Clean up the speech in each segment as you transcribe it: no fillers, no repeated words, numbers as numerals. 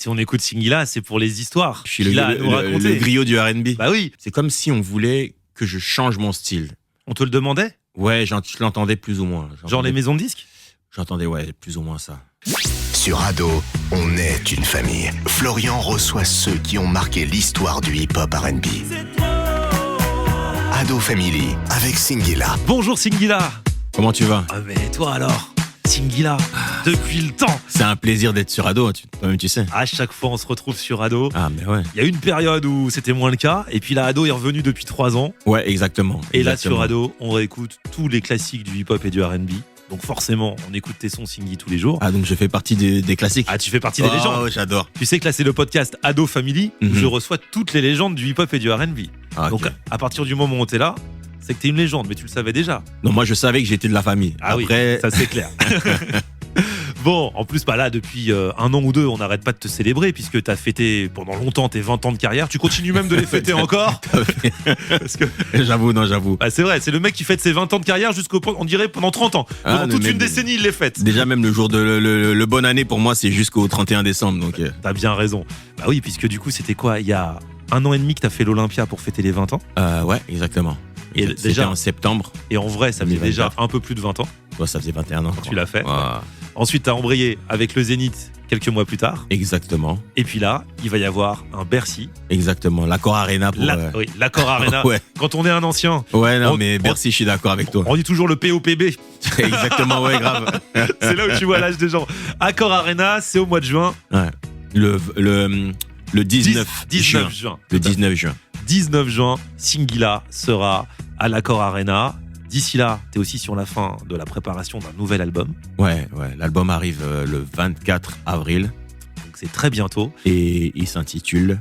Si on écoute Singila, c'est pour les histoires. Je suis qu'il a à nous raconter. le griot du R&B. Bah oui. C'est comme si on voulait que je change mon style. On te le demandait? Ouais, je l'entendais plus ou moins. Genre les maisons de disques? J'entendais, ouais, plus ou moins ça. Sur Ado, on est une famille. Florian reçoit ceux qui ont marqué l'histoire du hip-hop R&B. Ado Family avec Singila. Bonjour Singila. Comment tu vas? Ah mais toi alors, Singila, depuis le temps. C'est un plaisir d'être sur Ado, toi-même tu sais. À chaque fois on se retrouve sur Ado. Ah mais ouais. Il y a eu une période où c'était moins le cas, et puis là Ado est revenu depuis 3 ans. Ouais, exactement. Et là sur Ado, on réécoute tous les classiques du hip-hop et du R&B. Donc forcément, on écoute tes sons Singy tous les jours. Ah donc je fais partie des classiques. Ah, tu fais partie des légendes. Ouais, j'adore. Tu sais que là c'est le podcast Ado Family où Mhm. je reçois toutes les légendes du hip-hop et du R&B. Ah, ok. Donc à partir du moment où t'es là, c'est que t'es une légende, mais tu le savais déjà. Non, moi je savais que j'étais de la famille. Ah Après, oui, ça c'est clair. Bon, en plus, là, depuis 1 an ou 2, on n'arrête pas de te célébrer puisque t'as fêté pendant longtemps tes 20 ans de carrière. Tu continues même de les fêter encore. Parce que, j'avoue. bah, c'est vrai, c'est le mec qui fête ses 20 ans de carrière on dirait pendant 30 ans. Ah, Pendant toute mais- une décennie, il les fête. Déjà même le jour de le bonne année pour moi c'est jusqu'au 31 décembre donc. T'as bien raison. Bah oui, puisque du coup, c'était quoi? Il y a 1 an et demi que t'as fait l'Olympia pour fêter les 20 ans. Ouais, exactement. Et C'était déjà- en septembre. Et en vrai, ça faisait 2024. déjà un peu plus de 20 ans. Toi, ça faisait 21 ans. Tu l'as fait. Ouais. Ensuite, t'as embrayé avec le Zénith quelques mois plus tard. Exactement. Et puis là, il va y avoir un Bercy. Exactement. L'Accor Arena pour. Oui, l'Accor Arena. Ouais. Quand on est un ancien, Ouais, non, On- mais Bercy, je suis d'accord avec toi. on dit toujours le POPB. Exactement, ouais, grave. C'est là où tu vois l'âge des gens. Accor Arena, c'est au mois de juin. Ouais. Le 19 juin. juin. Le 19 juin. 19 juin, Singila sera à l'Accor Arena. D'ici là, t'es aussi sur la fin de la préparation d'un nouvel album. Ouais. L'album arrive le 24 avril Donc c'est très bientôt. et il s'intitule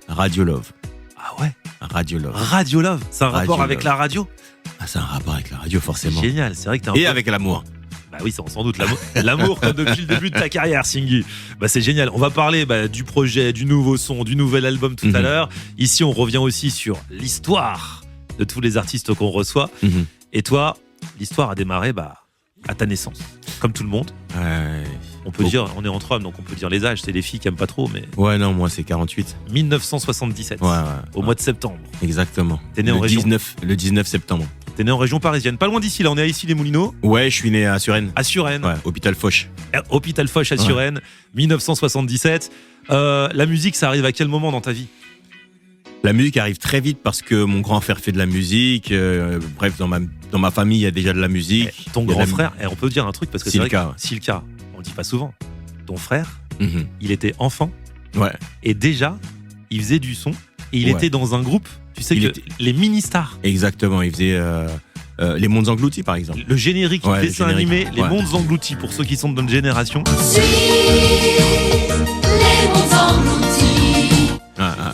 Radio Love. Ah ouais, Radio Love. Radio Love. C'est un Radio rapport avec Love. la radio. Ah, c'est un rapport avec la radio, C'est forcément. génial. C'est vrai que t'as un Et peu- avec l'amour. Bah oui, c'est sans doute l'amour. L'amour comme depuis le début de ta carrière, Singy. Bah c'est génial. On va parler du projet, du nouveau son, du nouvel album tout à Mhm. l'heure. Ici, on revient aussi sur l'histoire de tous les artistes qu'on reçoit. Mhm. Et toi, l'histoire a démarré à ta naissance, comme tout le monde. Ouais. On peut dire, on est entre hommes, donc on peut dire les âges. C'est les filles qui aiment pas trop, mais Ouais, non, moi c'est 48. 1977, Ouais. au mois de septembre. Exactement. T'es né en région. Le 19 septembre. T'es né en région parisienne, pas loin d'ici. Là, on est à Issy-les-Moulineaux, Ouais, je suis né à Suresnes. à Suresnes. Ouais, hôpital Foch. Hôpital Foch à Suresnes, 1977. La musique, ça arrive à quel moment dans ta vie? La musique arrive très vite parce que mon grand frère fait de la musique. Bref, dans ma famille, il y a déjà de la musique. Ton Il y a grand de la- frère, et on peut dire un truc parce que c'est vrai Silka. que Silka, on le dit pas souvent. Ton frère, Mhm. il était enfant Ouais. et déjà, il faisait du son et il Ouais. était dans un groupe. Tu sais Il que était- les mini-stars, Exactement. Il faisait Les Mondes Engloutis, par exemple. le générique Ouais, du le dessin générique. animé, Les Ouais. Mondes Engloutis, pour ceux qui sont de notre génération,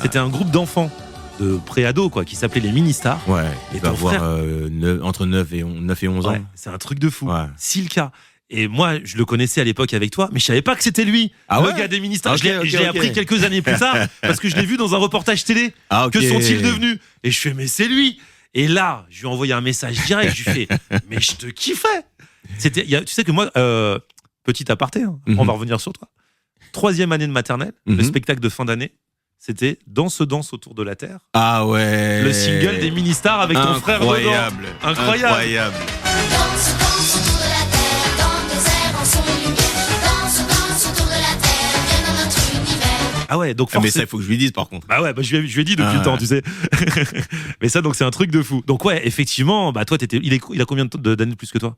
c'était un groupe d'enfants de pré-ado quoi, qui s'appelait les mini-stars. Ouais. Et Il va ton avoir frère entre 9 et 11 ans. Ouais, c'est un truc de fou. Ouais. Silka. Et moi, je le connaissais à l'époque avec toi, mais je savais pas que c'était lui, Ah le ouais gars des ministères. Ok, je l'ai ok, je l'ai ok. appris quelques années plus tard parce que je l'ai vu dans un reportage télé. Ah, ok. Que sont-ils devenus? Et je fais, mais c'est lui. Et là, je lui ai envoyé un message direct. Je lui fais, mais je te kiffais. Tu sais que moi, petit aparté, hein, Mhm. on va revenir sur toi. 3e année de maternelle, le Mhm. spectacle de fin d'année, c'était Danse autour de la Terre. Ah ouais. Le single des mini-stars avec ton frère dedans. Incroyable. Incroyable. Danse, danse autour de la terre, dans le désert, en son lumière. Danse, danse autour de la terre, viens dans notre univers. Ah ouais, donc Ah, mais ça, forcément. il faut que je lui dise, par contre. Bah ouais, je lui ai dit depuis Ah. le temps, tu sais. Mais ça, donc c'est un truc de fou. Donc ouais, effectivement, toi, il a combien d'années de plus que toi?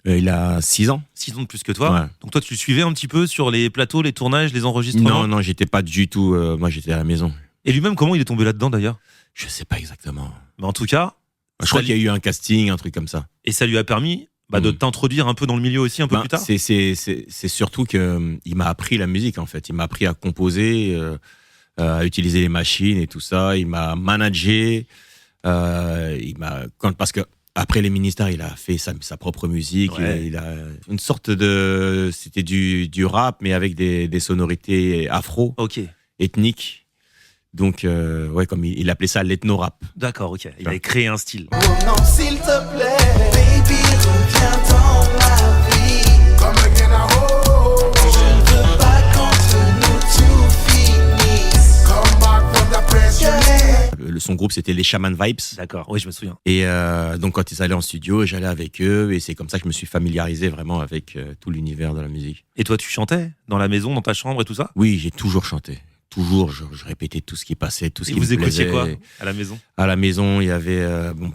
Il a 6 ans. 6 ans de plus que toi. Ouais. Donc toi, tu le suivais un petit peu sur les plateaux, les tournages, les enregistrements. Non, j'étais pas du tout. Moi, j'étais à la maison. Et lui-même, comment il est tombé là-dedans d'ailleurs? Je sais pas exactement. Mais en tout cas, Je crois qu'il y a eu un casting, un truc comme ça. et ça lui a permis de Mm. t'introduire un peu dans le milieu aussi un peu Ben, plus tard. c'est surtout que il m'a appris la musique en fait. Il m'a appris à composer, à utiliser les machines et tout ça. Il m'a managé. Parce que après les ministères, il a fait sa propre musique. Ouais. Il a une sorte de, c'était du rap mais avec des sonorités afro, Ok, ethniques. Donc ouais, comme il appelait ça l'ethno-rap. d'accord, ok. Il avait créé un style. Oh non, s'il te plaît, baby, reviens dans ma vie. Come again, oh. Je ne veux pas qu'entre nous tout son groupe c'était les Shaman Vibes. D'accord, oui, je me souviens. Et donc quand ils allaient en studio, j'allais avec eux et c'est comme ça que je me suis familiarisé vraiment avec tout l'univers de la musique. Et toi, tu chantais dans la maison, dans ta chambre et tout ça? Oui, j'ai toujours chanté. Toujours, je répétais tout ce qui passait, tout ce Et qui vous me plaisait. écoutiez quoi à la maison? À la maison, il y avait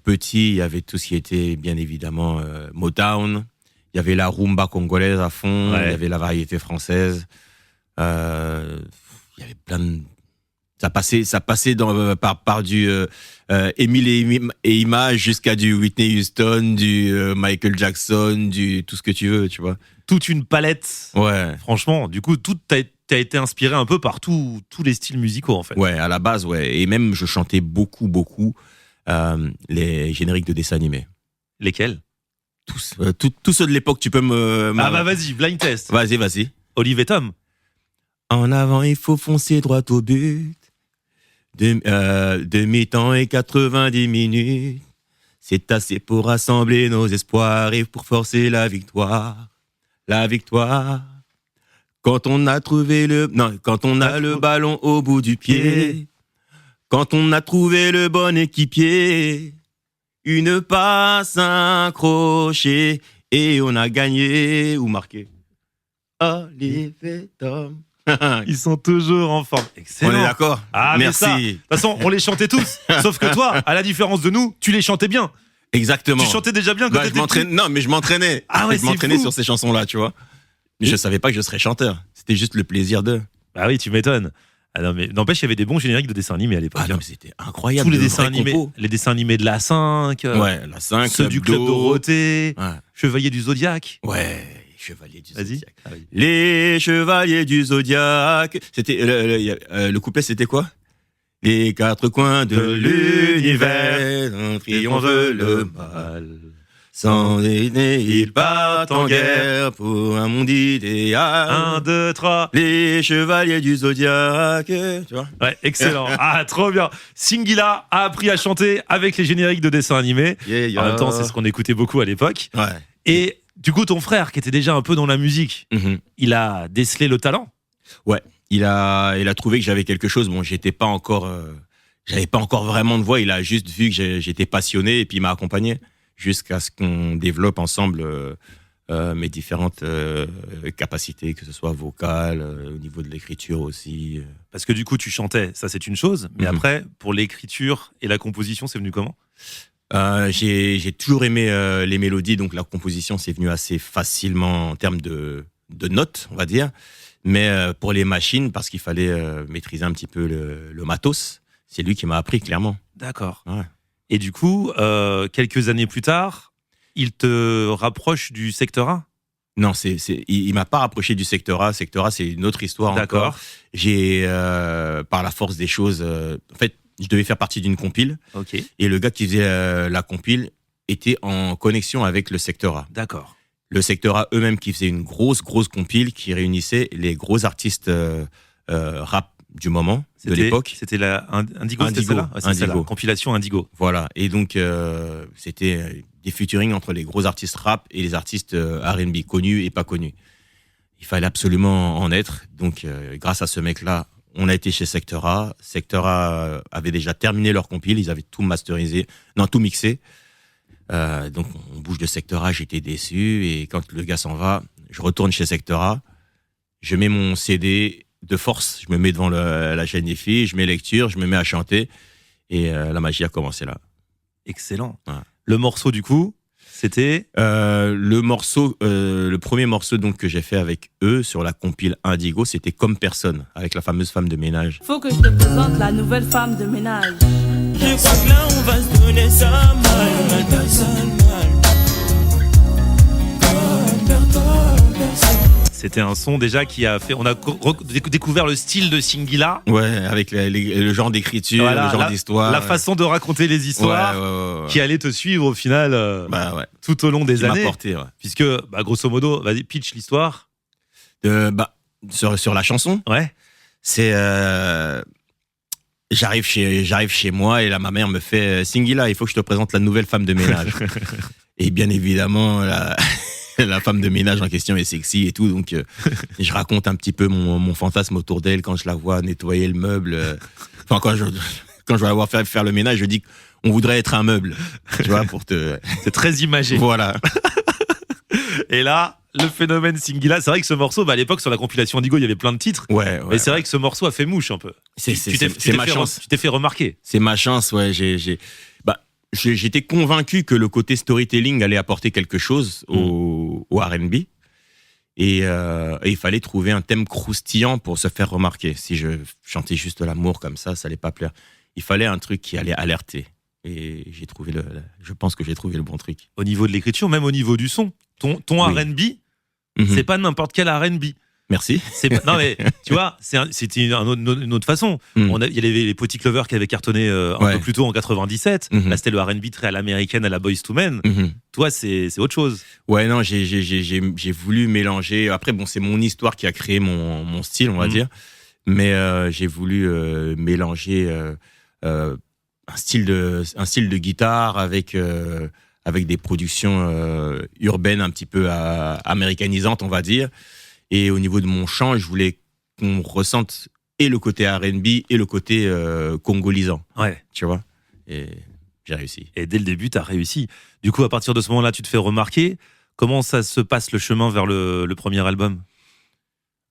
petit, il y avait tout ce qui était bien évidemment Motown. Il y avait la rumba congolaise à fond, Ouais. il y avait la variété française. Il y avait plein de... Ça passait par du Émile et Images jusqu'à du Whitney Houston, du Michael Jackson, du tout ce que tu veux, tu vois. Toute une palette. Ouais. Franchement, du coup, t'as été inspiré un peu par tous les styles musicaux, en fait. Ouais, à la base, ouais. Et même, je chantais beaucoup les génériques de dessins animés. Lesquels? Tous ceux de l'époque, tu peux Ah bah vas-y, blind test. Vas-y. Olive et Tom. En avant, il faut foncer droit au but. Demi-temps et 90 minutes. C'est assez pour rassembler nos espoirs et pour forcer la victoire. La victoire. Quand on a le ballon au bout du pied. Quand on a trouvé le bon équipier. Une passe, un crochet et on a gagné ou marqué. Olive et Tom. Ils sont toujours en forme. On Excellent. est d'accord. Ah, mais Merci. ça, de toute façon, on les chantait tous. Sauf que toi, à la différence de nous, tu les chantais bien. Exactement. Tu chantais déjà bien quand Bah, t'étais petit. non, mais je m'entraînais. Ah ouais, je m'entraînais c'est fou. sur ces chansons-là, tu vois. Mais je savais pas que je serais chanteur. C'était juste le plaisir de. Ah oui, tu m'étonnes. Ah non, mais n'empêche, il y avait des bons génériques de dessins animés à l'époque. Ah non, mais c'était incroyable. Tous les de dessins vrais animés, compos. les dessins animés de la 5, Ouais, la 5, ceux du Club Dorothée, Ouais. Chevalier du Zodiaque. Ouais, Chevalier du Vas-y. Zodiaque. Ah oui. Les Chevaliers du Zodiaque. C'était le couplet, c'était quoi? Les quatre coins de l'univers, on triomphe le mal. Sans aînés, ils partent en guerre pour un monde idéal. 1, 2, 3. Les Chevaliers du Zodiaque, tu vois? Ouais, excellent. Ah, trop bien. Singila a appris à chanter avec les génériques de dessins animés. Yeah. En même temps, c'est ce qu'on écoutait beaucoup à l'époque. Ouais. Et du coup, ton frère, qui était déjà un peu dans la musique, Mhm. il a décelé le talent. Ouais. Il a trouvé que j'avais quelque chose. Bon, j'avais pas encore vraiment de voix. Il a juste vu que j'étais passionné et puis il m'a accompagné jusqu'à ce qu'on développe ensemble mes différentes capacités, que ce soit vocales, au niveau de l'écriture aussi. Parce que du coup, tu chantais, ça c'est une chose. Mais Mhm. après, pour l'écriture et la composition, c'est venu comment? J'ai toujours aimé les mélodies, donc la composition c'est venu assez facilement en termes de notes, on va dire. Mais pour les machines, parce qu'il fallait maîtriser un petit peu le matos, c'est lui qui m'a appris clairement. D'accord. Ouais. Et du coup, quelques années plus tard, il te rapproche du secteur A. Non, il m'a pas rapproché du secteur A. Secteur A, c'est une autre histoire encore. D'accord. J'ai, par la force des choses, en fait, je devais faire partie d'une compile. Ok. Et le gars qui faisait la compile était en connexion avec le secteur A. D'accord. Le secteur A eux-mêmes qui faisait une grosse compile qui réunissait les gros artistes rap du moment, de l'époque. C'était la Indigo, c'était Indigo, celle-là. Ouais, c'est Indigo. celle-là. Compilation Indigo. Voilà. Et donc, c'était des featuring entre les gros artistes rap et les artistes R&B connus et pas connus. Il fallait absolument en être. Donc, grâce à ce mec-là, on a été chez Secteur A. Secteur A avait déjà terminé leur compile. Ils avaient tout masterisé, tout mixé. Donc, on bouge de Secteur A. J'étais déçu. Et quand le gars s'en va, je retourne chez Secteur A. Je mets mon CD de force. Je me mets devant la chaîne des filles. Je mets lecture. Je me mets à chanter. Et la magie a commencé là. Excellent. Ouais. Le morceau, du coup, c'était. Le premier morceau donc que j'ai fait avec eux sur la compile Indigo, c'était Comme personne, avec la fameuse femme de ménage. Faut que je te présente la nouvelle femme de ménage. Je crois que là on va se donner ça mal, personne mal. C'était un son déjà qui a fait. On a découvert le style de Singila. Ouais, avec le genre d'écriture, Voilà, le genre d'histoire. La façon de raconter les histoires ouais. qui allait te suivre au final Bah ouais. tout au long des Qui m'a années. porté, ouais. Puisque, grosso modo, vas-y, pitch l'histoire. Sur la chanson, Ouais. c'est j'arrive chez moi et là ma mère me fait Singila, il faut que je te présente la nouvelle femme de ménage. Et bien évidemment la femme de ménage en question est sexy et tout, donc je raconte un petit peu mon fantasme autour d'elle quand je la vois nettoyer le meuble. Enfin quand je vais avoir fait faire le ménage, je dis qu'on voudrait être un meuble. Tu vois, pour te. C'est très imagé. Voilà. Et là, le phénomène Singila, c'est vrai que ce morceau, à l'époque, sur la compilation Indigo, il y avait plein de titres. Ouais. Mais c'est vrai que ce morceau a fait mouche un peu. C'est ma fait, chance. Tu t'es fait remarquer. C'est ma chance, ouais. J'étais convaincu que le côté storytelling allait apporter quelque chose au R&B. Et il fallait trouver un thème croustillant pour se faire remarquer. Si je chantais juste l'amour comme ça allait pas plaire. Il fallait un truc qui allait alerter. Et je pense que j'ai trouvé le bon truc. Au niveau de l'écriture, même au niveau du son. Ton Oui. R&B, Mhm. c'est pas n'importe quel R&B. Merci. Non mais tu vois, c'était une autre façon. Mm. Il y avait les Potty Clover qui avaient cartonné un Ouais. peu plus tôt en 97. Mhm. Là c'était le R&B très à l'américaine, à la Boyz II Men. Mhm. Toi c'est autre chose. Ouais, non, j'ai voulu mélanger. Après, bon, c'est mon histoire qui a créé mon style, on va Mhm. dire. Mais j'ai voulu mélanger un style de guitare avec des productions urbaines un petit peu américanisantes, on va dire. Et au niveau de mon chant, je voulais qu'on ressente et le côté R&B et le côté congolisant, Ouais. tu vois. Et j'ai réussi. Et dès le début t'as réussi. Du coup à partir de ce moment-là tu te fais remarquer. Comment ça se passe le chemin vers le premier album?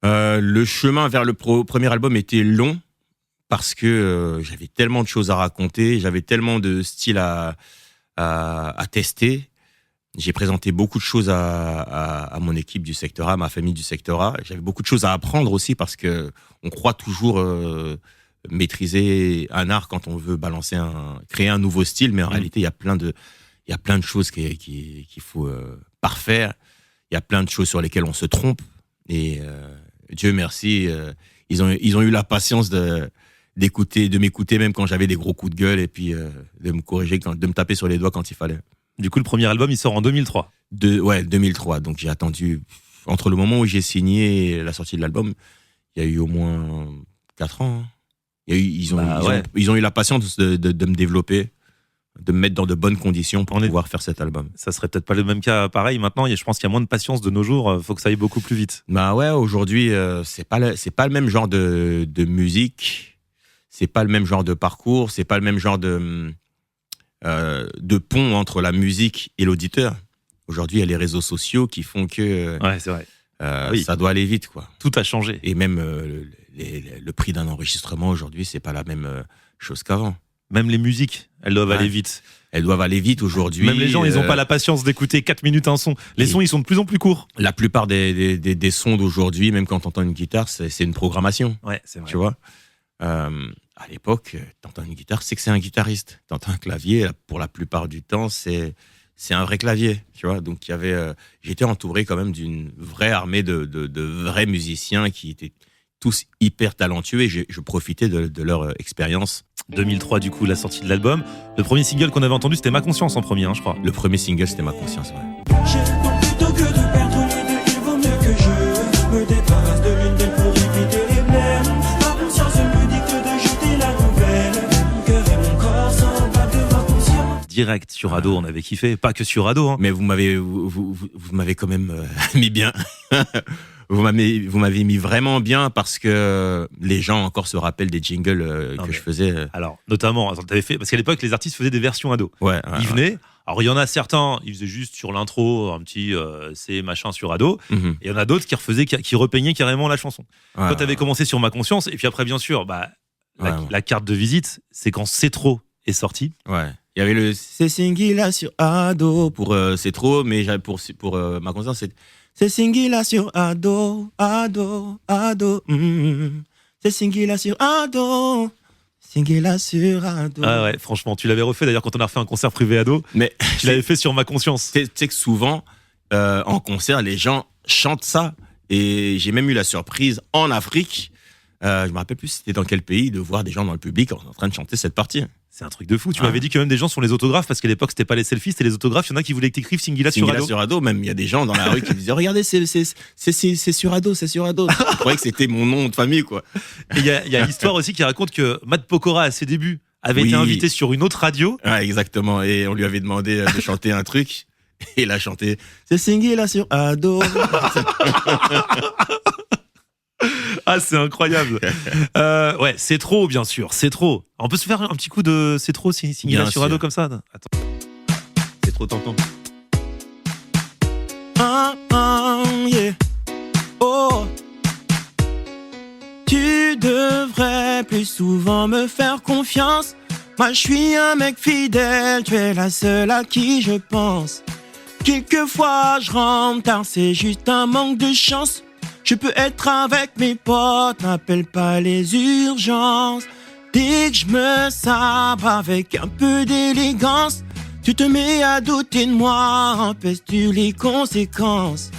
Le chemin vers le premier album était long parce que j'avais tellement de choses à raconter, j'avais tellement de styles à tester. J'ai présenté beaucoup de choses à mon équipe du secteur A, à ma famille du secteur A. J'avais beaucoup de choses à apprendre aussi parce que on croit toujours maîtriser un art quand on veut créer un nouveau style, mais en réalité il y a plein de choses qu'il faut parfaire. Il y a plein de choses sur lesquelles on se trompe. Et Dieu merci, ils ont eu la patience de m'écouter même quand j'avais des gros coups de gueule et puis de me corriger, de me taper sur les doigts quand il fallait. Du coup le premier album il sort en 2003. 2003. Donc j'ai attendu, entre le moment où j'ai signé et la sortie de l'album, il y a eu au moins 4 ans. Hein. Ils ont eu la patience de me développer, de me mettre dans de bonnes conditions pour pouvoir faire cet album. Ça serait peut-être pas le même cas pareil maintenant. Je pense qu'il y a moins de patience de nos jours. Faut que ça aille beaucoup plus vite. Bah ouais, aujourd'hui c'est pas le même genre de musique, c'est pas le même genre de parcours, c'est pas le même genre de pont entre la musique et l'auditeur. Aujourd'hui, il y a les réseaux sociaux qui font que Ouais, c'est vrai. Oui. ça doit aller vite, quoi. Tout a changé. Et même le prix d'un enregistrement aujourd'hui, c'est pas la même chose qu'avant. Même les musiques, elles doivent Ouais. aller vite. Elles doivent aller vite aujourd'hui. Même les gens, ils n'ont pas la patience d'écouter 4 minutes un son. Les Oui. sons, ils sont de plus en plus courts. La plupart des sons d'aujourd'hui, même quand t'entends une guitare, c'est une programmation. Ouais, c'est vrai. Tu vois. À l'époque, t'entends une guitare, c'est que c'est un guitariste. T'entends un clavier, pour la plupart du temps, c'est un vrai clavier. Tu vois. Donc j'étais entouré quand même d'une vraie armée de vrais musiciens qui étaient tous hyper talentueux et je profitais de leur expérience. 2003, du coup, la sortie de l'album. Le premier single qu'on avait entendu, c'était Ma Conscience en premier, je crois. Le premier single, c'était Ma Conscience. Ouais. Donc plutôt que de perdre les deux, il vaut mieux que je me débarrasse de l'une d'elles pour éviter les blêmes. Ma conscience me dicte de jeter la nouvelle. Mon cœur et mon corps s'en battent devant conscience. Direct sur Ado, on avait kiffé. Pas que sur Ado. Hein. Mais vous m'avez quand même mis bien. Vous m'avez mis vraiment bien parce que les gens encore se rappellent des jingles que je faisais. Alors, notamment, t'avais fait, parce qu'à l'époque, les artistes faisaient des versions Ado. Ouais. Ils venaient. Alors, il y en a certains, ils faisaient juste sur l'intro un petit c'est machin sur Ado. Mhm. Et il y en a d'autres qui repeignaient carrément la chanson. Ouais, Toi, t'avais commencé sur Ma Conscience. Et puis après, bien sûr, Ouais. la carte de visite, c'est quand C'est Trop est sorti. Ouais. Il y avait le C'est Singila sur Ado pour C'est trop, mais pour Ma Conscience, c'est Singila sur Ado, Ado, Ado. C'est Singila sur Ado, Singila sur Ado. Ah ouais, franchement, tu l'avais refait d'ailleurs quand on a refait un concert privé Ado. Mais Tu l'avais fait sur Ma Conscience. tu sais que souvent, en concert, les gens chantent ça. Et j'ai même eu la surprise en Afrique, je me rappelle plus c'était dans quel pays, de voir des gens dans le public en train de chanter cette partie. C'est un truc de fou. Tu Ouais. m'avais dit que même des gens sur les autographes, parce qu'à l'époque, c'était pas les selfies, c'était les autographes. Il y en a qui voulaient que t'écrives Singila sur Singila Ado. sur Ado, même il y a des gens dans la rue qui disaient regardez, c'est sur Ado, c'est sur Ado. Je croyais que c'était mon nom de famille, quoi. Et il y a l'histoire aussi qui raconte que Matt Pokora, à ses débuts, avait Oui. été invité sur une autre radio. Ouais, exactement. Et on lui avait demandé de chanter un truc. Et il a chanté c'est Singila sur Ado. Ah, c'est incroyable. Ouais, c'est trop, bien sûr, c'est trop. On peut se faire un petit coup de c'est trop signé Bien sur Ado sûr. comme ça. Attends. C'est trop tentant. Yeah. Oh, tu devrais plus souvent me faire confiance. Moi, je suis un mec fidèle, tu es la seule à qui je pense. Quelquefois, je rentre tard, c'est juste un manque de chance. Je peux être avec mes potes, n'appelle pas les urgences. Dès que je me sabre avec un peu d'élégance, tu te mets à douter de moi, empêches-tu les conséquences.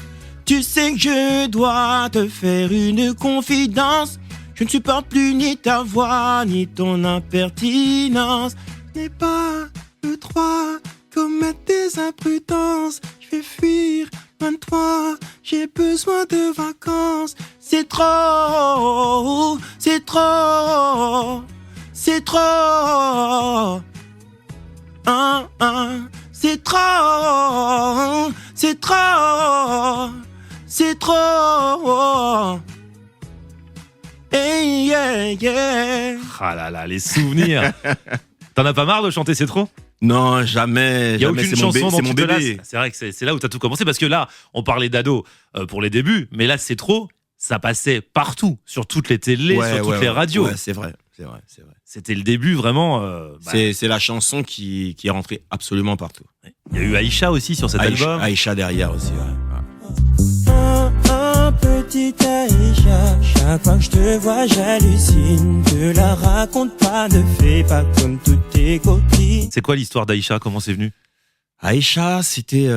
Tu sais que je dois te faire une confidence. Je ne supporte plus ni ta voix, ni ton impertinence. Je n'ai pas le droit de commettre des imprudences. Je vais fuir loin de toi, j'ai besoin de vacances. C'est trop, c'est trop, c'est trop. C'est trop, c'est trop, c'est trop. Hey, yeah, yeah. Ah là là, les souvenirs. T'en as pas marre de chanter c'est trop? Non, jamais. Il y a jamais, aucune c'est mon chanson dont c'est tu mon te bébé. lasses. C'est vrai que c'est là où t'as tout commencé parce que là, on parlait d'Ado pour les débuts, mais là c'est trop. Ça passait partout, sur toutes les télés, sur toutes les radios. Ouais, c'est vrai, c'est vrai, c'est vrai. C'était le début vraiment. C'est la chanson qui est rentrée absolument partout. Il y a eu Aïcha aussi sur cet album. Aïcha derrière aussi. Petite Aïcha, chaque fois que je te vois j'hallucine. Ne la raconte pas, ne fais pas comme toutes tes copines. C'est quoi l'histoire d'Aïcha? Comment c'est venu? Aïcha, c'était...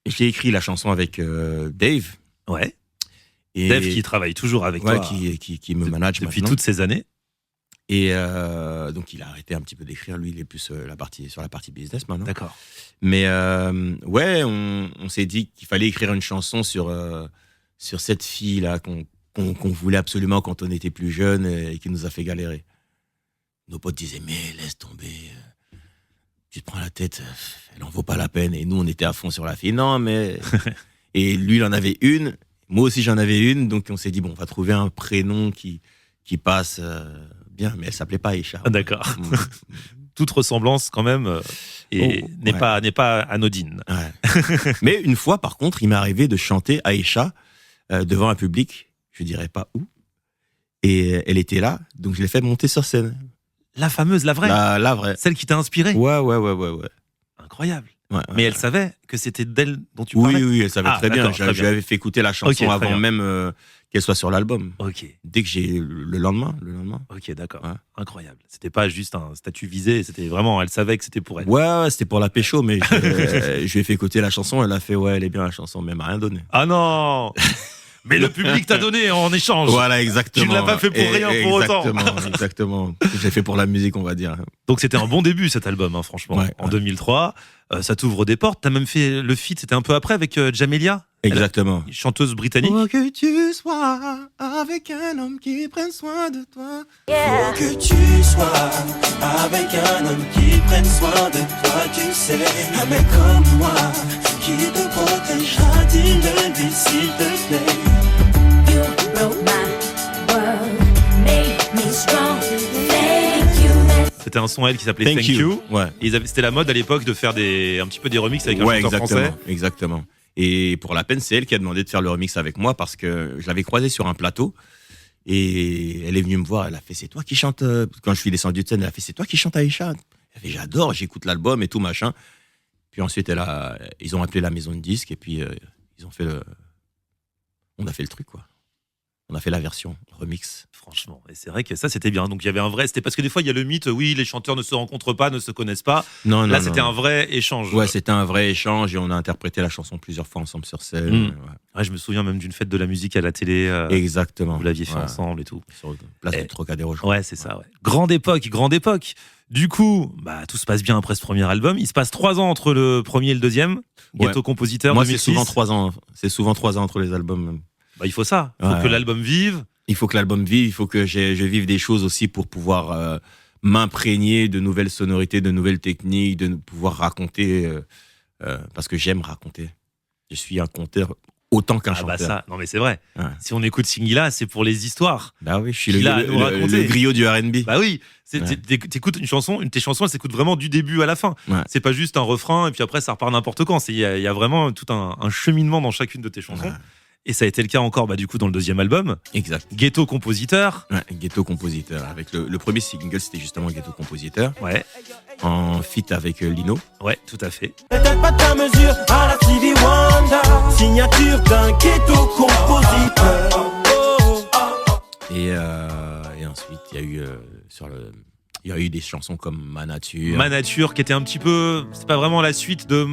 j'ai écrit la chanson avec Dave. Ouais. Et Dave qui travaille toujours avec ouais, toi qui me manage depuis maintenant. toutes ces années. Et donc il a arrêté un petit peu d'écrire, lui il est plus sur la partie business maintenant. D'accord. Mais ouais, on s'est dit qu'il fallait écrire une chanson sur cette fille là qu'on voulait absolument quand on était plus jeune et qui nous a fait galérer. Nos potes disaient mais laisse tomber, tu te prends la tête, elle en vaut pas la peine. Et nous on était à fond sur la fille. Non mais et lui il en avait une, moi aussi j'en avais une, donc on s'est dit bon on va trouver un prénom qui passe bien, mais elle s'appelait pas Aïcha. Ah, d'accord. Toute ressemblance quand même n'est pas anodine. Ouais. Mais une fois, par contre, il m'est arrivé de chanter Aïcha devant un public, je dirais pas où, et elle était là, donc je l'ai fait monter sur scène. La fameuse, la vraie, La vraie. celle qui t'a inspiré. Ouais. Incroyable. Ouais, Mais elle savait que c'était d'elle dont tu parlais. Oui, elle savait très bien. d'accord, très Je lui avais fait écouter la chanson Ok, très avant bien. même qu'elle soit sur l'album. Ok, Dès que j'ai le lendemain. ok, d'accord. Ouais. Incroyable. C'était pas juste un statut visé, c'était vraiment, elle savait que c'était pour elle. Ouais, c'était pour la pécho, mais je lui ai fait écouter la chanson. Elle a fait ouais, elle est bien la chanson, mais elle m'a rien donné. Ah non. Mais le public t'a donné en échange. Voilà, exactement. Tu ne l'as pas fait pour rien, pour autant. Exactement. J'ai fait pour la musique, on va dire. Donc c'était un bon début cet album, hein, franchement. Ouais, En ouais. 2003, ça t'ouvre des portes. T'as même fait le feat, c'était un peu après avec Jamelia, Exactement. une chanteuse britannique. Faut que tu sois avec un homme qui prenne soin de toi. Faut que tu sois avec un homme qui prenne soin de toi. Tu sais, un mec comme moi qui te protégera. Dis-le lui s'il te plaît. You broke my world, made me strong. Thank you. C'était un son elle qui s'appelait Thank You. Ouais. Et c'était la mode à l'époque de faire un petit peu des remixes avec un Ouais, chanteur français. exactement. Et pour la peine, c'est elle qui a demandé de faire le remix avec moi parce que je l'avais croisée sur un plateau et elle est venue me voir. Elle a fait c'est toi qui chante quand je suis descendu de scène. Elle a fait c'est toi qui chante Aïcha. Elle a fait j'adore, j'écoute l'album et tout machin. Puis ensuite ils ont appelé la maison de disques et puis ils ont fait on a fait le truc quoi. On a fait la version remix. Franchement, et c'est vrai que ça c'était bien. Donc il y avait un vrai, c'était parce que des fois il y a le mythe, oui les chanteurs ne se rencontrent pas, ne se connaissent pas. Non, Là c'était un vrai échange. Ouais, c'était un vrai échange et on a interprété la chanson plusieurs fois ensemble sur scène. Ouais. Ouais, je me souviens même d'une fête de la musique à la télé. Exactement. Vous l'aviez fait Ouais. ensemble et tout. Sur place Et- du Trocadéro. je crois. Ouais, c'est ça, ouais. Grande époque, grande époque. Du coup, tout se passe bien après ce premier album. Il se passe 3 ans entre le premier et le deuxième. Ouais. Ghetto Compositeur, Moi, c'est 2006. souvent 3 ans. C'est souvent 3 ans entre les albums. Même. Il faut ça. Il faut Ouais. que l'album vive. Il faut que l'album vive. Il faut que je vive des choses aussi pour pouvoir m'imprégner de nouvelles sonorités, de nouvelles techniques, de pouvoir raconter. Parce que j'aime raconter. Je suis un conteur autant qu'un Ah bah chanteur. ça, non mais c'est vrai. Ouais. Si on écoute Singila, c'est pour les histoires. Bah oui, je suis Il a à nous raconter. le griot du R&B. Bah oui, Ouais. t'écoutes une chanson, tes chansons, elles s'écoutent vraiment du début à la fin. Ouais. C'est pas juste un refrain et puis après ça repart n'importe quand. Il y a vraiment tout un cheminement dans chacune de tes chansons. Ouais. Et ça a été le cas encore du coup dans le deuxième album. Exact. Ghetto Compositeur. Ouais, Ghetto Compositeur. Avec le premier single, c'était justement Ghetto Compositeur. Ouais, En feat avec Lino. ouais, tout à fait. Peut-être pas ta mesure à la Stevie Wonder. Signature d'un ghetto compositeur. Et ensuite, il y a eu des chansons comme Ma Nature. Ma Nature qui était un petit peu, c'est pas vraiment la suite de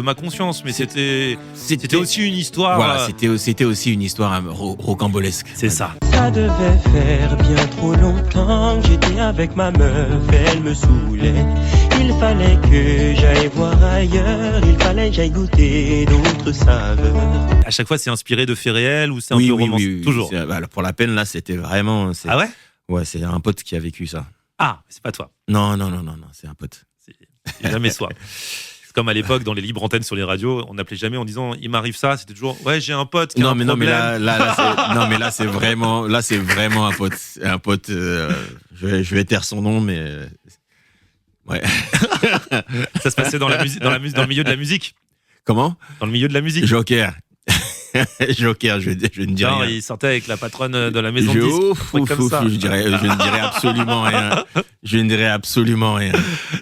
Ma Conscience, mais c'était aussi une histoire. Voilà, c'était aussi une histoire rocambolesque. C'est ça. Ça devait faire bien trop longtemps que j'étais avec ma meuf, elle me saoulait. Il fallait que j'aille voir ailleurs, il fallait que j'aille goûter d'autres saveurs. À chaque fois, c'est inspiré de faits réels ou c'est un peu romancé. Oui. Toujours. Alors, pour la peine, là, c'était vraiment. Ah ouais. Ouais, c'est un pote qui a vécu ça. Ah, c'est pas toi. Non, c'est un pote. C'est jamais soi. C'est comme à l'époque dans les libres antennes sur les radios, on n'appelait jamais en disant il m'arrive ça. C'était toujours ouais, j'ai un pote qui a un Non, mais problème. là, c'est vraiment un pote. Un pote. Je vais taire son nom, mais ouais. Ça se passait dans la musique, dans le milieu de la musique. Comment? Dans le milieu de la musique. Joker. Joker, je ne dis Genre, rien. il sortait avec la patronne de la maison de disques. Un truc comme ça. Je ne dirais absolument rien. Je ne dirais absolument rien.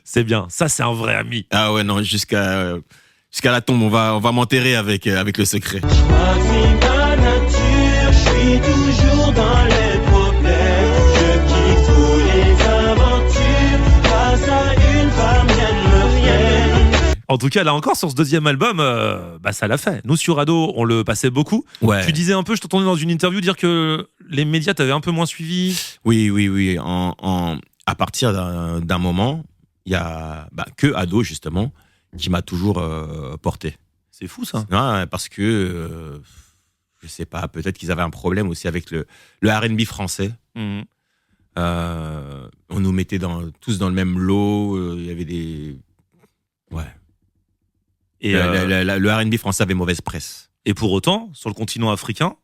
C'est bien. Ça, c'est un vrai ami. Ah ouais, non, jusqu'à la tombe, on va m'enterrer avec le secret. Choisis ma nature, je suis toujours dans les problèmes. Je kiffe tous les aventures, face à une femme, rien ne me freine. En tout cas, là encore, sur ce deuxième album, ça l'a fait. Nous, sur Ado, on le passait beaucoup. Ouais. Tu disais un peu, je t'entendais dans une interview dire que les médias t'avaient un peu moins suivi. Oui. À partir d'un moment, il y a que Ado, justement, qui m'a toujours porté. C'est fou, ça. Ouais, parce que, je sais pas, peut-être qu'ils avaient un problème aussi avec le R&B français. Mhm. On nous mettait tous dans le même lot. Il y avait des... Ouais. Et, Le R&B français avait mauvaise presse. et pour autant, sur le continent africain,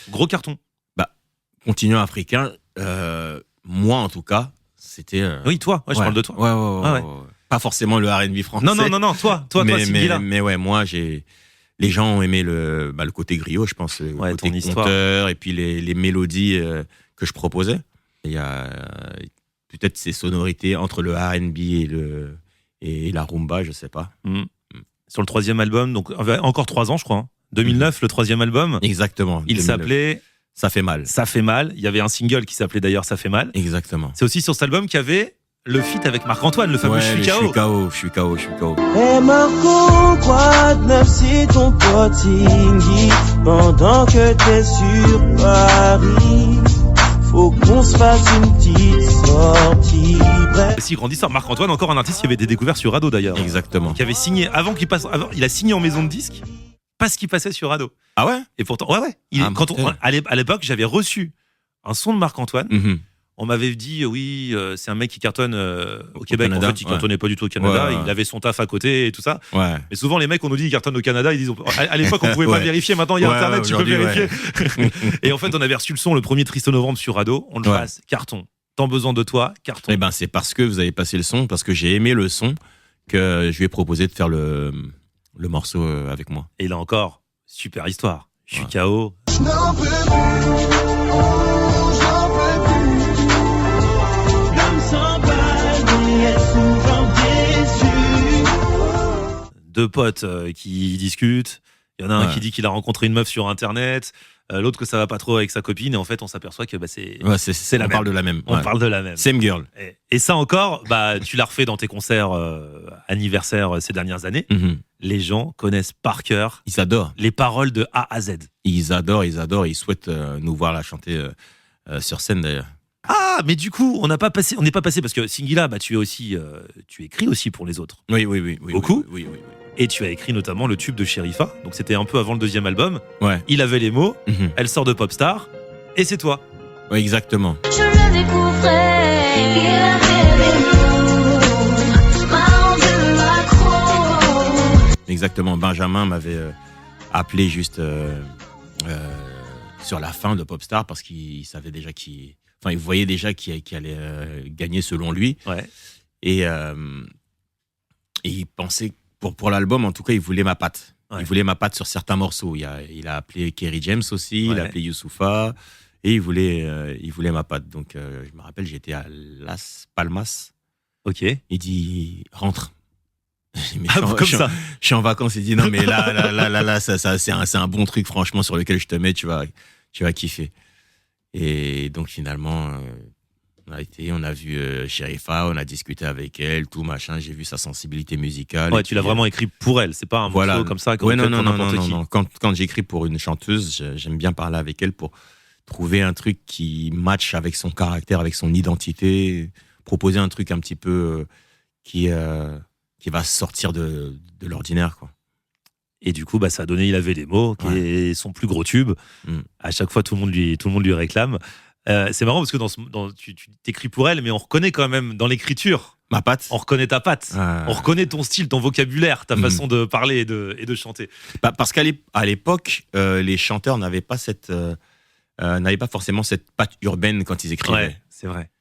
gros carton. Continent africain, moi en tout cas, c'était... Oui, toi. Ouais, je parle de toi. Ouais. Pas forcément le R&B français. Non, toi, Singila. mais ouais, moi, les gens ont aimé le côté griot, je pense, le Ouais, côté ton histoire. conteur, et puis les mélodies que je proposais. Il y a peut-être ces sonorités entre le R&B et la rumba, je sais pas. Mhm. Sur le troisième album, donc encore 3 ans, je crois. 2009, le troisième album. Exactement. Il 2009. s'appelait Ça fait mal. Ça fait mal. Il y avait un single qui s'appelait d'ailleurs Ça fait mal. Exactement. C'est aussi sur cet album qu'il y avait le feat avec Marc-Antoine, le fameux Ouais, Je suis le KO. Je suis KO. Et Marco, quoi de neuf, c'est ton pote Singy. Pendant que t'es sur Paris, faut qu'on se fasse une petite sortie. Bref. Si, grandissant. Marc-Antoine, encore un artiste qui avait été découvert sur Ado d'ailleurs. Exactement. Qui avait signé, avant, il a signé en maison de disque parce qu'il passait sur Ado. Ah ouais? Et pourtant, ouais. À l'époque, j'avais reçu un son de Marc-Antoine. Mhm. On m'avait dit, oui, c'est un mec qui cartonne au Québec. Canada, En fait, il cartonnait pas du tout au Canada. Ouais. Il avait son taf à côté et tout ça. Ouais. Mais souvent, les mecs, on nous dit qu'ils cartonnent au Canada. Ils disent, à l'époque, on pouvait pas Ouais. le vérifier. Maintenant, il y a Ouais, Internet, tu peux aujourd'hui, vérifier. Et en fait, on avait reçu le son le 1er Triste Novembre sur Ado. On le Ouais. passe, carton. Tant besoin de toi, carton. Eh ben, c'est parce que vous avez passé le son, parce que j'ai aimé le son, que je lui ai proposé de faire le morceau avec moi. Et là encore, super histoire. Je suis Ouais. KO. J'en peux plus. L'homme s'emballe, mais est souvent déçu. 2 potes qui discutent. Il y en a un Ouais. qui dit qu'il a rencontré une meuf sur Internet. L'autre que ça va pas trop avec sa copine. Et en fait, on s'aperçoit que c'est Ouais, C'est la on même. parle de la même. on Ouais. parle de la même. Same girl. Et ça encore, tu l'as refait dans tes concerts anniversaires ces dernières années. Mhm. Les gens connaissent par cœur Ils adorent. les paroles de A à Z. Ils adorent. Ils souhaitent nous voir la chanter sur scène d'ailleurs. Ah, mais du coup, on n'est pas passé parce que Singila, tu écris aussi pour les autres. Oui. Beaucoup Oui. Et tu as écrit notamment le tube de Sherifa. Donc c'était un peu avant le deuxième album. Ouais. Il avait les mots. Mhm. Elle sort de Popstar. Et c'est toi. Ouais, exactement. Je le découvrais, il avait les mots, marrant de macro. Exactement. Benjamin m'avait appelé juste sur la fin de Popstar parce qu'il savait déjà il voyait déjà qui allait gagner selon lui. Ouais. Et il pensait, pour l'album, en tout cas, il voulait ma patte. Ouais. Il voulait ma patte sur certains morceaux. Il a appelé Kerry James aussi, Ouais. il a appelé Youssoupha, et il voulait ma patte. Donc, je me rappelle, j'étais à Las Palmas. Ok. Il dit, rentre. J'ai dit, mais Ah, comme ça. je suis en vacances. Il dit, non, mais là, ça, c'est un bon truc, franchement, sur lequel je te mets, tu vas kiffer. Et donc, finalement, on a vu Sherifa, on a discuté avec elle, tout machin. J'ai vu sa sensibilité musicale. Ouais, Et tu l'as puis, vraiment écrit pour elle. C'est pas un morceau comme ça qu'on Ouais, fait non, pour non, n'importe non, qui. non. Quand j'écris pour une chanteuse, j'aime bien parler avec elle pour trouver un truc qui matche avec son caractère, avec son identité, proposer un truc un petit peu qui va sortir de l'ordinaire, quoi. Et du coup, ça a donné Il avait les mots, qui est son plus gros tube. Mm. À chaque fois, tout le monde lui réclame. C'est marrant parce que tu t'écris pour elle, mais on reconnaît quand même dans l'écriture, Ma patte. on reconnaît ta patte. On reconnaît ton style, ton vocabulaire, ta Mhm. façon de parler et de chanter. Parce qu'à l'époque, les chanteurs n'avaient pas forcément cette patte urbaine quand ils écrivaient. Ouais, c'est vrai.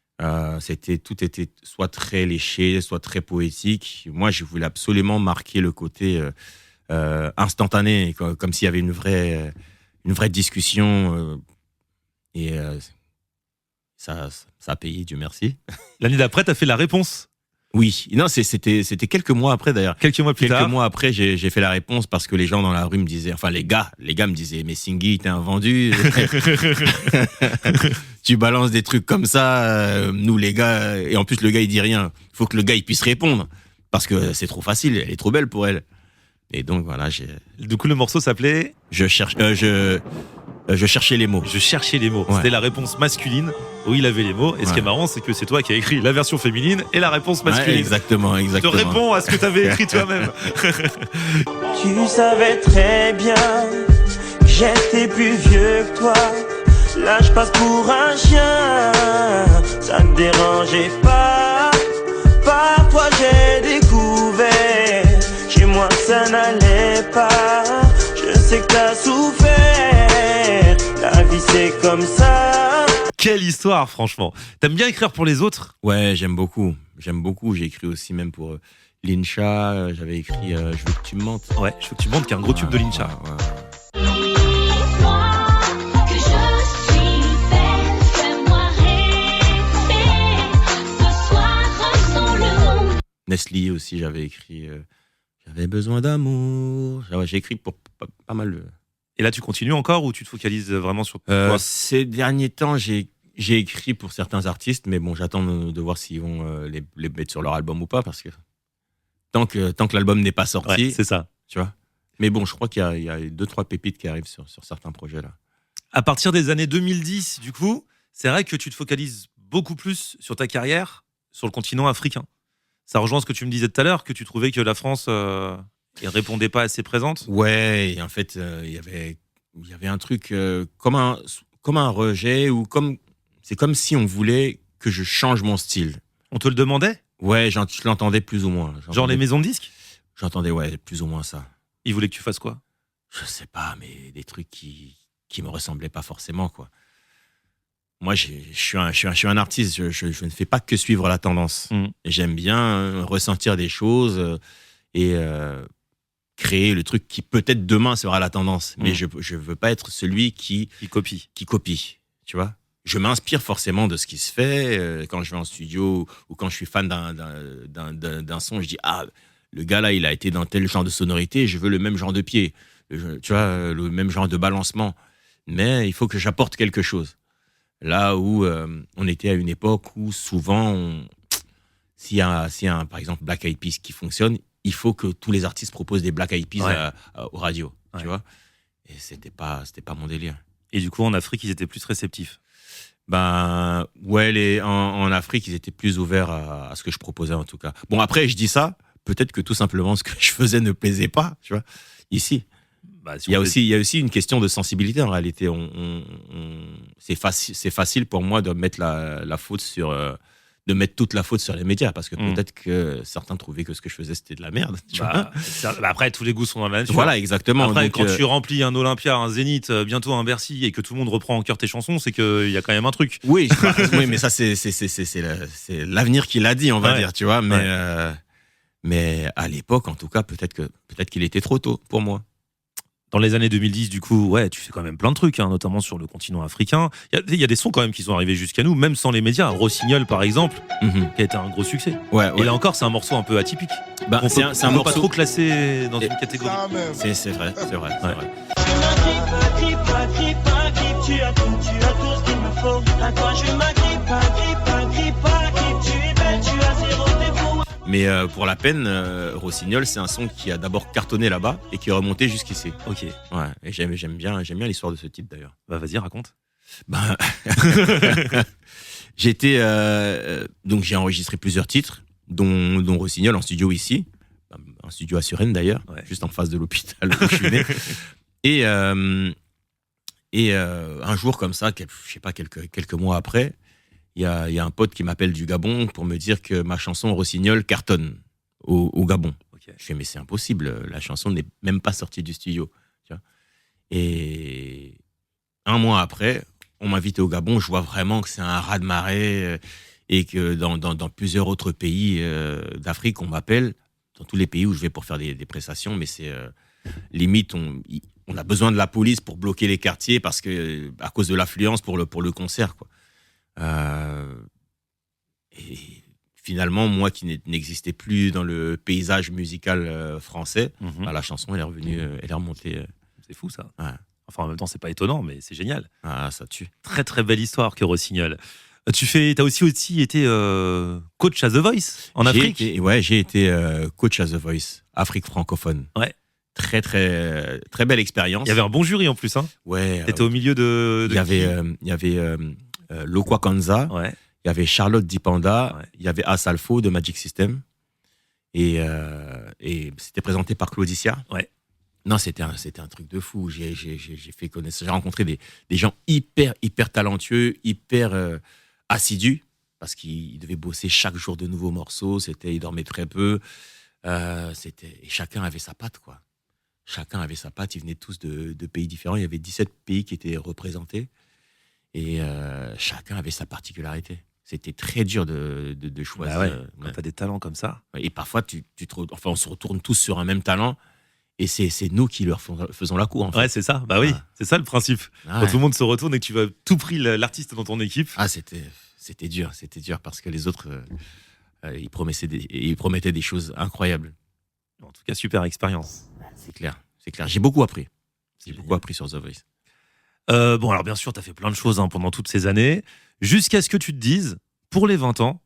Tout était soit très léché, soit très poétique. Moi, je voulais absolument marquer le côté instantané, comme s'il y avait une vraie discussion. Ça a payé, Dieu merci. L'année d'après, t'as fait la réponse. Oui, non, c'était quelques mois après d'ailleurs. Quelques mois plus Quelques tard. mois après, j'ai fait la réponse parce que les gens dans la rue me disaient, enfin les gars me disaient, mais Singhi, t'es un vendu. Tu balances des trucs comme ça, nous les gars, et en plus le gars il dit rien. Il faut que le gars il puisse répondre parce que c'est trop facile, elle est trop belle pour elle. Et donc voilà, Du coup, le morceau s'appelait je cherchais les mots. Je cherchais les mots. Ouais. C'était la réponse masculine où il avait les mots. Et ce qui est Ouais. marrant, c'est que c'est toi qui as écrit la version féminine et la réponse Ouais, masculine. exactement. Je te réponds à ce que tu avais écrit toi-même. Tu savais très bien que j'étais plus vieux que toi. Là je passe pour un chien, ça ne dérangeait pas. Parfois j'ai découvert chez moi que ça n'allait pas. Je sais que t'as souffert, la vie c'est comme ça. Quelle histoire, franchement. T'aimes bien écrire pour les autres? Ouais, j'aime beaucoup. J'ai écrit aussi même pour Lincha. J'avais écrit Je veux que tu me mentes. Ouais, je veux que tu montres qu'il y a un gros tube de Lincha. Ouais. Dis-moi que je suis belle, fais-moi rêver. Ce soir, ressens le monde. Nestlé aussi, j'avais écrit J'avais besoin d'amour. Ouais, j'ai écrit pour pas mal de. Et là, tu continues encore ou tu te focalises vraiment sur toi? Ces derniers temps, j'ai écrit pour certains artistes, mais bon, j'attends de voir s'ils vont les mettre sur leur album ou pas, parce que tant que l'album n'est pas sorti, Ouais, c'est ça. tu vois. Mais bon, je crois qu'il y a 2-3 pépites qui arrivent sur certains projets là. À partir des années 2010, du coup, c'est vrai que tu te focalises beaucoup plus sur ta carrière sur le continent africain. Ça rejoint ce que tu me disais tout à l'heure, que tu trouvais que la France ne répondait pas assez présente. Ouais, et en fait, il y avait un truc comme un rejet, ou c'est comme si on voulait que je change mon style. On te le demandait? Ouais, je l'entendais plus ou moins. Genre les maisons de disques? J'entendais, ouais, plus ou moins ça. Ils voulaient que tu fasses quoi? Je sais pas, mais des trucs qui me ressemblaient pas forcément, quoi. Moi, je suis un artiste, je ne fais pas que suivre la tendance. Mm. Et j'aime bien ressentir des choses et créer le truc qui peut-être demain sera la tendance. Mais je veux pas être celui qui Ils copient. copie, tu vois. Je m'inspire forcément de ce qui se fait quand je vais en studio ou quand je suis fan d'un son. Je dis, ah, le gars là, il a été dans tel genre de sonorité, je veux le même genre de pied, tu vois, le même genre de balancement. Mais il faut que j'apporte quelque chose. Là où on était à une époque où souvent, s'il y a par exemple Black Eyed Peas qui fonctionne, il faut que tous les artistes proposent des Black Eyed Peas aux radios, Ouais. tu vois. Et c'était pas mon délire. Et du coup, en Afrique, ils étaient plus réceptifs. Ben ouais, en Afrique, ils étaient plus ouverts à ce que je proposais en tout cas. Bon, après, je dis ça, peut-être que tout simplement ce que je faisais ne plaisait pas, tu vois. Ici, Bah, si il y on a aussi une question de sensibilité en réalité. C'est facile pour moi de mettre la faute sur de mettre toute la faute sur les médias, parce que Mm. peut-être que certains trouvaient que ce que je faisais, c'était de la merde. Tu vois. Après, tous les goûts sont dans la nature. Voilà, exactement. Après, Donc, quand tu remplis un Olympia, un Zénith, bientôt un Bercy, et que tout le monde reprend en cœur tes chansons, c'est qu'il y a quand même un truc. oui, oui, mais ça, c'est l'avenir qui l'a dit, on va Ouais. dire, tu vois. Mais à l'époque, en tout cas, peut-être qu'il était trop tôt pour moi. Dans les années 2010, du coup, ouais, tu fais quand même plein de trucs, hein, notamment sur le continent africain. Il y a des sons quand même qui sont arrivés jusqu'à nous, même sans les médias. Rossignol, par exemple, Mhm. qui a été un gros succès. Ouais, Et là encore, c'est un morceau un peu atypique. Bah, On c'est peut, un on peut pas morceau. trop classer dans Et- une catégorie. C'est vrai, c'est vrai. Ouais. Tu as tout ce qu'il me faut. À toi je m'agrippe pas, tu es belle, tu as zéro défaut. Mais pour la peine, Rossignol, c'est un son qui a d'abord cartonné là-bas et qui est remonté jusqu'ici. Ok, Ouais, et j'aime bien l'histoire de ce type d'ailleurs. bah vas-y, raconte. Ben, donc j'ai enregistré plusieurs titres, dont Rossignol en studio ici, un studio à Suresnes d'ailleurs, Ouais. juste en face de l'hôpital où je suis né. Et un jour comme ça, je sais pas, quelques mois après, il y a un pote qui m'appelle du Gabon pour me dire que ma chanson Rossignol cartonne au Gabon. Ok. Je fais mais c'est impossible, la chanson n'est même pas sortie du studio. Tu vois. Et un mois après, on m'invite au Gabon, je vois vraiment que c'est un raz-de-marée et que dans plusieurs autres pays d'Afrique, on m'appelle, dans tous les pays où je vais pour faire des prestations, mais c'est limite, on a besoin de la police pour bloquer les quartiers parce que à cause de l'affluence pour le concert, quoi. Et finalement, moi qui n'existais plus dans le paysage musical français, Mhm. bah, la chanson elle est revenue, elle est remontée. C'est fou ça. Ouais. Enfin, en même temps, c'est pas étonnant, mais c'est génial. Ça tue. Très très belle histoire que Rossignol. T'as aussi été coach à The Voice en Afrique. J'ai été coach à The Voice, Afrique francophone. Ouais. Très très très belle expérience. Il y avait un bon jury en plus. Hein. Ouais. T'étais au milieu de Il y avait Lokwa Kanza, Ouais. il y avait Charlotte Dipanda, Ouais. il y avait Asalfo de Magic System, et c'était présenté par Claudicia. Ouais. Non, c'était un truc de fou. J'ai fait connaître, j'ai rencontré des gens hyper talentueux, hyper assidus, parce qu'ils devaient bosser chaque jour de nouveaux morceaux. Ils dormaient très peu. Et chacun avait sa patte, quoi. Chacun avait sa patte. Ils venaient tous de pays différents. Il y avait 17 pays qui étaient représentés. Et chacun avait sa particularité. C'était très dur de choisir. Bah ouais, Ouais. quand t'as des talents comme ça. Et parfois, on se retourne tous sur un même talent. Et c'est nous qui leur faisons la cour, en fait. Ouais, c'est ça. Bah oui, Ah. c'est ça le principe. Ah, Quand ouais. tout le monde se retourne et que tu vas tout prix l'artiste dans ton équipe. Ah, c'était dur parce que les autres, ils promettaient des choses incroyables. En tout cas, super expérience. C'est clair. J'ai beaucoup appris. C'est J'ai génial. beaucoup appris sur The Voice. Bon, alors bien sûr, t'as fait plein de choses hein, pendant toutes ces années, jusqu'à ce que tu te dises, pour les 20 ans,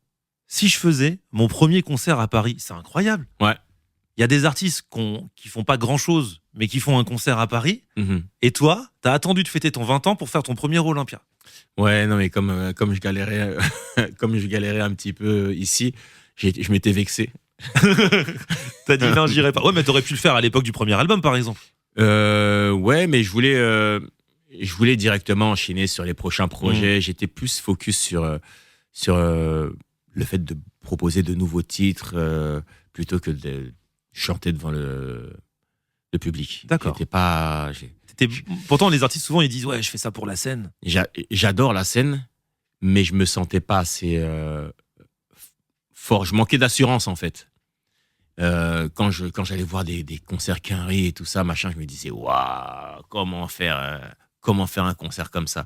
si je faisais mon premier concert à Paris, c'est incroyable. Ouais. Il y a des artistes qui font pas grand-chose, mais qui font un concert à Paris. Mhm. Et toi, t'as attendu de fêter ton 20 ans pour faire ton premier Olympia. Ouais, non, mais comme je galérais, comme je galérais un petit peu ici, je m'étais vexé. T'as dit non, j'irai pas. Ouais, mais t'aurais pu le faire à l'époque du premier album, par exemple. Ouais, mais je voulais directement enchaîner sur les prochains projets. J'étais plus focus sur le fait de proposer de nouveaux titres plutôt que de chanter devant le public. D'accord. Pourtant, les artistes, souvent, ils disent ouais, je fais ça pour la scène. J'adore la scène, mais je me sentais pas assez fort. Je manquais d'assurance, en fait. Quand j'allais voir des concerts Quinry et tout ça, machin, je me disais waouh, comment faire un concert comme ça.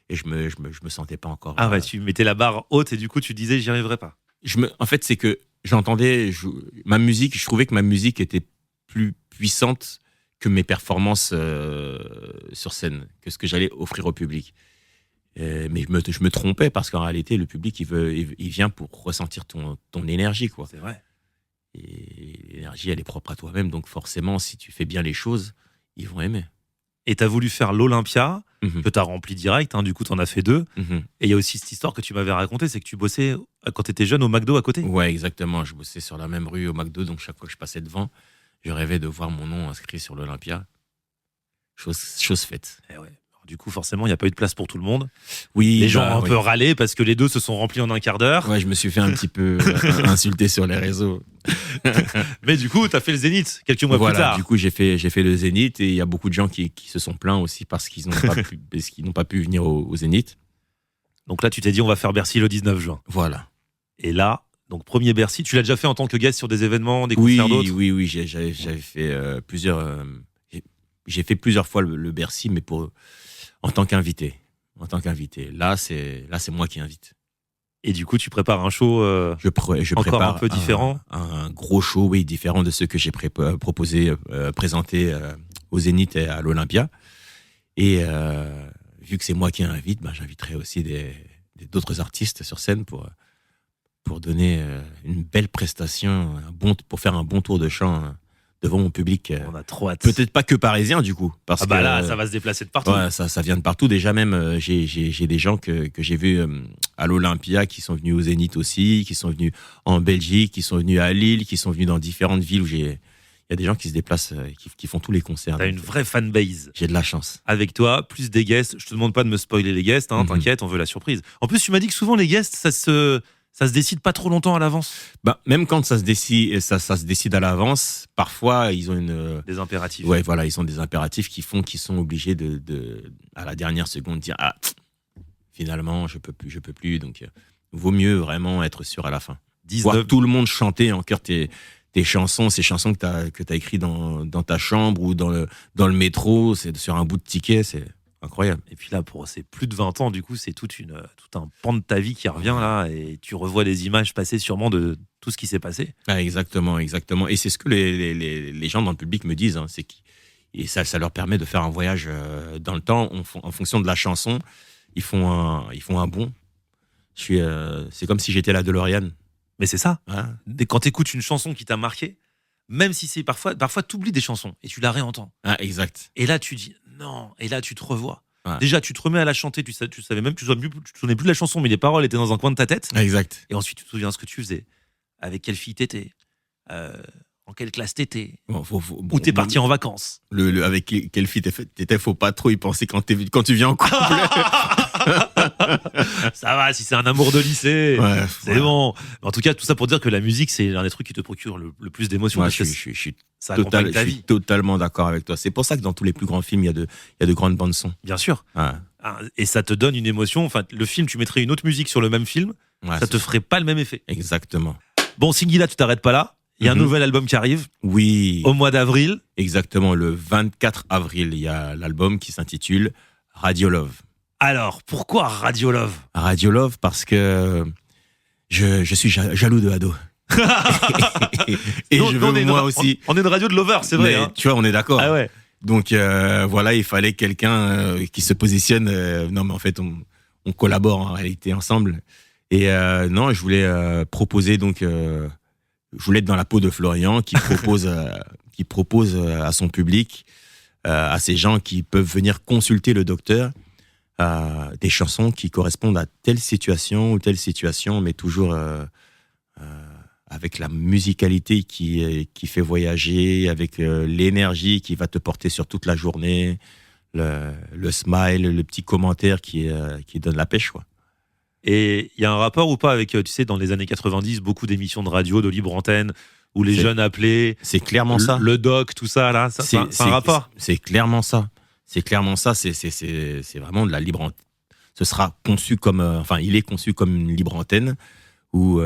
Et je me sentais pas encore. Ah ouais, tu mettais la barre haute et du coup, tu disais j'y arriverai pas. En fait, c'est que j'entendais ma musique, je trouvais que ma musique était plus puissante que mes performances sur scène, que ce que j'allais offrir au public. Mais je me trompais parce qu'en réalité, le public, il vient pour ressentir ton énergie, quoi. C'est vrai. Et l'énergie, elle est propre à toi-même, donc forcément, si tu fais bien les choses, ils vont aimer. Et t'as voulu faire l'Olympia, Mhm. que t'as rempli direct, hein, du coup t'en as fait 2. Mhm. Et il y a aussi cette histoire que tu m'avais racontée, c'est que tu bossais quand t'étais jeune au McDo à côté. Ouais, exactement. Je bossais sur la même rue au McDo, donc chaque fois que je passais devant, je rêvais de voir mon nom inscrit sur l'Olympia. Chose faite. Eh ouais. Du coup, forcément, il n'y a pas eu de place pour tout le monde. Oui, Les gens ont un oui. peu râlé parce que les deux se sont remplis en un quart d'heure. Ouais, je me suis fait un petit peu insulter sur les réseaux. Mais du coup, tu as fait le Zénith quelques mois plus Voilà, tard. du coup, j'ai fait le Zénith et il y a beaucoup de gens qui se sont plaints aussi parce qu'ils n'ont pas pu venir au Zénith. Donc là, tu t'es dit, on va faire Bercy le 19 juin. Voilà. Et là, donc premier Bercy, tu l'as déjà fait en tant que guest sur des événements, des Oui, concerts d'autres? oui, j'avais fait plusieurs. J'ai fait plusieurs fois le Bercy, mais en tant qu'invité. Là, c'est moi qui invite. Et du coup, tu prépares un show Je encore prépare un peu différent. un gros show, oui, différent de ceux que j'ai proposé, présenté au Zénith et à l'Olympia. Et vu que c'est moi qui invite, j'inviterai aussi d'autres artistes sur scène pour donner une belle prestation, pour faire un bon tour de chant devant mon public. On a trop hâte. Peut-être pas que parisien du coup, parce Ah bah que là, ça va se déplacer de partout. ouais, ça vient de partout. Déjà même, j'ai des gens que j'ai vus à l'Olympia qui sont venus au Zénith aussi, qui sont venus en Belgique, qui sont venus à Lille, qui sont venus dans différentes villes où il y a des gens qui se déplacent, qui font tous les concerts. T'as Donc, une vraie fanbase j'ai de la chance. avec toi, plus des guests. Je te demande pas de me spoiler les guests, hein, Mhm. t'inquiète, on veut la surprise. En plus, tu m'as dit que souvent les guests, ça se décide pas trop longtemps à l'avance. Même quand ça se décide à l'avance, parfois ils ont Des impératifs. ouais, voilà, ils ont des impératifs qui font qu'ils sont obligés à la dernière seconde dire finalement je peux plus, donc vaut mieux vraiment être sûr à la fin. 19, Voir tout le monde chanter en chœur tes chansons, ces chansons que t'as écrites dans ta chambre ou dans le métro, c'est sur un bout de ticket, c'est incroyable. Et puis là, c'est plus de 20 ans, du coup, c'est tout un pan de ta vie qui revient là, et tu revois les images passer sûrement de tout ce qui s'est passé. Ah, exactement. Et c'est ce que les gens dans le public me disent, hein, et ça leur permet de faire un voyage dans le temps en fonction de la chanson. Ils font un bond. C'est comme si j'étais la DeLorean. Mais c'est ça. Hein. Quand t'écoutes une chanson qui t'a marqué, même si c'est parfois t'oublies des chansons et tu la réentends. Ah, exact. Et là, tu dis non. Et là, tu te revois. Ouais. Déjà, tu te remets à la chanter. Tu savais même, tu te souvenais plus de la chanson, mais les paroles étaient dans un coin de ta tête. Exact. Et ensuite, tu te souviens ce que tu faisais, avec quelle fille t'étais, en quelle classe t'étais, Bon, où t'es parti en vacances. Avec quelle fille t'étais, faut pas trop y penser quand tu viens en couple. Ça va, si c'est un amour de lycée, Ouais, c'est bon. Mais en tout cas, tout ça pour dire que la musique, c'est l'un des trucs qui te procure le plus d'émotions. Moi, parce que je suis ça accompagne ta je suis vie, totalement d'accord avec toi. C'est pour ça que dans tous les plus grands films, il y a de grandes bandes son. bien sûr. Ouais. Hein, et ça te donne une émotion. Enfin, le film, tu mettrais une autre musique sur le même film, Ouais, ça te ferait pas le même effet. exactement. Bon, Singila, tu t'arrêtes pas là. Il y a un Mhm. nouvel album qui arrive Oui. au mois d'avril. Exactement, le 24 avril, il y a l'album qui s'intitule Radio Love. Alors, pourquoi Radio Love? Radio Love parce que je suis jaloux de Ado. Et Nous, je nous, veux moi aussi. On est une radio de lovers, c'est vrai. Mais Hein. tu vois, on est d'accord. Ah ouais. Donc voilà, il fallait quelqu'un qui se positionne. Non, mais en fait, on collabore en réalité ensemble. Et non, je voulais proposer donc. Je voulais être dans la peau de Florian qui propose à son public, à ces gens qui peuvent venir consulter le docteur, des chansons qui correspondent à telle situation ou telle situation, mais toujours avec la musicalité qui fait voyager, avec l'énergie qui va te porter sur toute la journée, le smile, le petit commentaire qui donne la pêche, quoi. Et il y a un rapport ou pas avec, tu sais, dans les années 90, beaucoup d'émissions de radio, de libre antenne, où les jeunes appelaient, C'est clairement ça. le doc, tout ça, là, c'est un rapport. C'est clairement ça. C'est clairement ça. C'est vraiment de la libre antenne. Ce sera conçu comme, il est conçu comme une libre antenne où,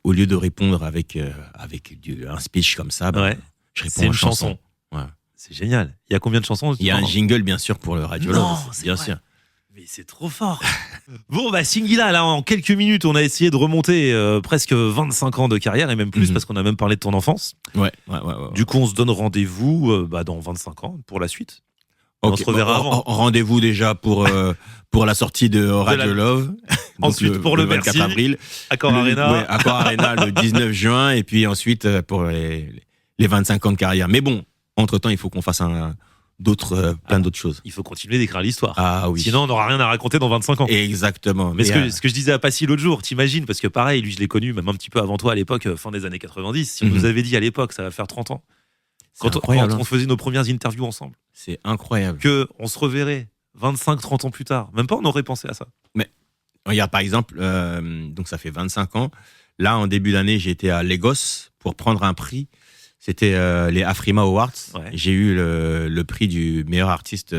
au lieu de répondre avec un speech comme ça, Ouais. je réponds C'est en une chanson. chanson. Ouais. C'est génial. Il y a combien de chansons? Il y a un Non. jingle, bien sûr, pour le Radio Non, Love. c'est Bien vrai. sûr. Mais c'est trop fort. Bon, bah, Singila, là, en quelques minutes, on a essayé de remonter presque 25 ans de carrière, et même plus, Mhm. parce qu'on a même parlé de ton enfance. Ouais. Du coup, on se donne rendez-vous dans 25 ans pour la suite. On Ok, se reverra avant. Rendez-vous déjà pour la sortie de Radio Love. Donc Ensuite, pour le 24 Bercy, avril. Accor Arena. Ouais, Accor Arena le 19 juin. Et puis ensuite, pour les 25 ans de carrière. Mais bon, entre-temps, il faut qu'on fasse plein d'autres choses. Il faut continuer d'écrire l'histoire. Ah oui. Sinon, on n'aura rien à raconter dans 25 ans. Exactement. Mais ce que je disais à Passy l'autre jour, t'imagines, parce que pareil, lui, je l'ai connu même un petit peu avant toi à l'époque, fin des années 90. Si on Mhm. nous avait dit à l'époque, ça va faire 30 ans, c'est quand incroyable. on faisait nos premières interviews ensemble, C'est incroyable. que on se reverrait 25-30 ans plus tard. Même pas on aurait pensé à ça. Regarde, par exemple, donc ça fait 25 ans. Là, en début d'année, j'ai été à Lagos pour prendre un prix. C'était les Afrima Awards. Ouais. J'ai eu le prix du meilleur artiste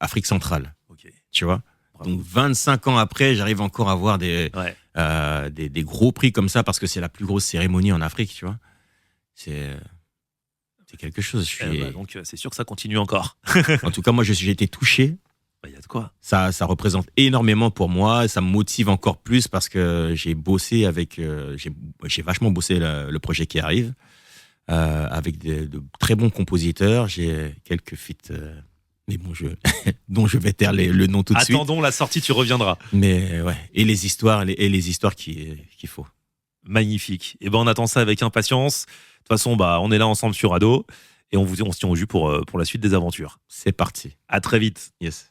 Afrique centrale. Ok. Tu vois. Bravo. Donc 25 ans après, j'arrive encore à avoir des gros prix comme ça parce que c'est la plus grosse cérémonie en Afrique, tu vois. C'est quelque chose. Donc c'est sûr que ça continue encore. En tout cas, moi, j'ai été touché. Il y a de quoi. Ça représente énormément pour moi. Ça me motive encore plus parce que j'ai bossé j'ai vachement bossé le projet qui arrive avec de très bons compositeurs. J'ai quelques feats, mais bon, dont je vais taire le nom tout de suite. Attendons la sortie, tu reviendras. Mais ouais, et les histoires qu'il faut. Magnifique. Et ben on attend ça avec impatience. De toute façon, on est là ensemble sur Ado et on se tient au jus pour la suite des aventures. C'est parti. À très vite. Yes.